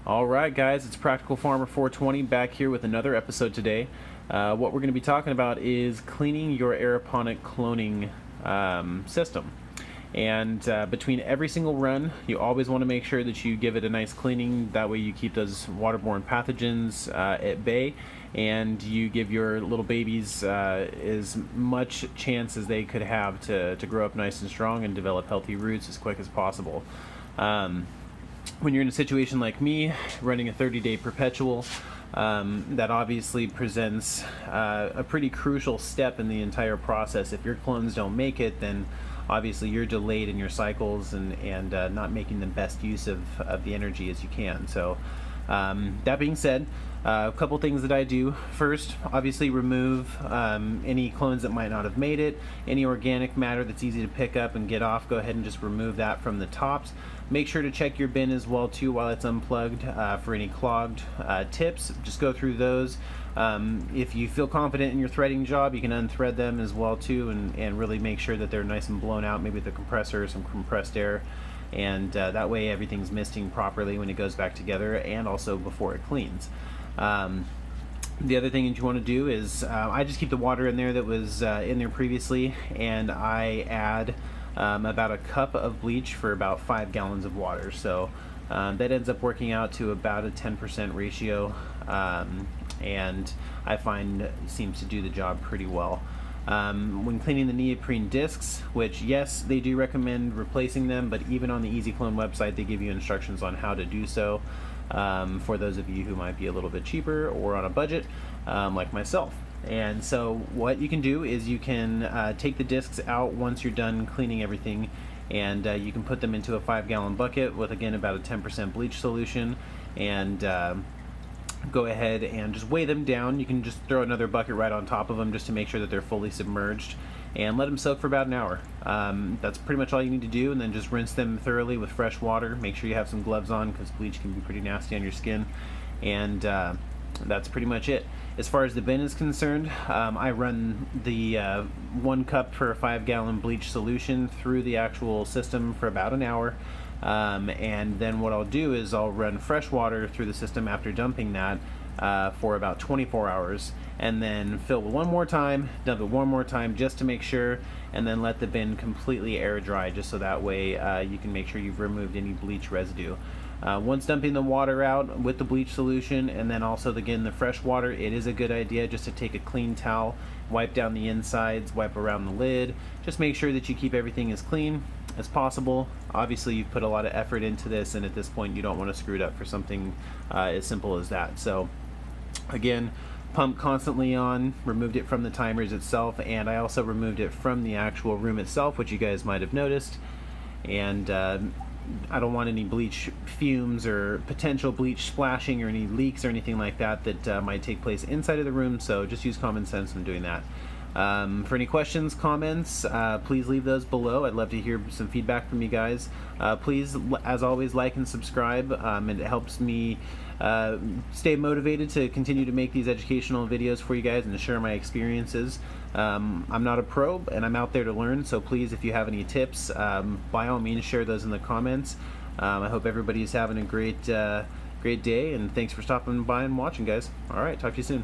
Alright guys, it's Practical Farmer 420 back here with another episode today. What we're going to be talking about is cleaning your aeroponic cloning system. And between every single run, you always want to make sure that you give it a nice cleaning. That way you keep those waterborne pathogens at bay, and you give your little babies as much chance as they could have to grow up nice and strong and develop healthy roots as quick as possible. When you're in a situation like me, running a 30-day perpetual, that obviously presents a pretty crucial step in the entire process. If your clones don't make it, then obviously you're delayed in your cycles and not making the best use of the energy as you can. So that being said, a couple things that I do. First, obviously remove any clones that might not have made it. Any organic matter that's easy to pick up and get off, go ahead and just remove that from the tops. Make sure to check your bin as well too while it's unplugged for any clogged tips. Just go through those. If you feel confident in your threading job, you can unthread them as well too, and really make sure that they're nice and blown out, maybe with the compressor or some compressed air, and that way everything's misting properly when it goes back together and also before it cleans. The other thing that you want to do is I just keep the water in there that was in there previously, and I add about a cup of bleach for about 5 gallons of water. So that ends up working out to about a 10% ratio, and I find seems to do the job pretty well. When cleaning the neoprene discs, which yes, they do recommend replacing them, but even on the Easy Clone website they give you instructions on how to do so, for those of you who might be a little bit cheaper or on a budget, like myself. And so what you can do is you can take the discs out once you're done cleaning everything, and you can put them into a 5-gallon bucket with, again, about a 10% bleach solution, and go ahead and just weigh them down. You can just throw another bucket right on top of them just to make sure that they're fully submerged, and let them soak for about an hour. That's pretty much all you need to do, and then just rinse them thoroughly with fresh water. Make sure you have some gloves on because bleach can be pretty nasty on your skin, and that's pretty much it. As far as the bin is concerned, I run the 1 cup per 5-gallon bleach solution through the actual system for about an hour, and then what I'll do is I'll run fresh water through the system after dumping that for about 24 hours, and then fill one more time, dump it one more time just to make sure, and then let the bin completely air dry, just so that way you can make sure you've removed any bleach residue. Once dumping the water out with the bleach solution, and then also again the fresh water, it is a good idea just to take a clean towel, wipe down the insides, wipe around the lid, just make sure that you keep everything as clean as possible. Obviously you've put a lot of effort into this, and at this point you don't want to screw it up for something as simple as that. So again, pump constantly on, removed it from the timers itself, and I also removed it from the actual room itself, which you guys might have noticed. And I don't want any bleach fumes or potential bleach splashing or any leaks or anything like that that might take place inside of the room, so just use common sense when doing that. For any questions, comments, please leave those below. I'd love to hear some feedback from you guys. Please, as always, like and subscribe, and it helps me stay motivated to continue to make these educational videos for you guys and to share my experiences. I'm not a pro, and I'm out there to learn, so please, if you have any tips, by all means share those in the comments. I hope everybody's having a great day, and thanks for stopping by and watching, guys. Alright, talk to you soon.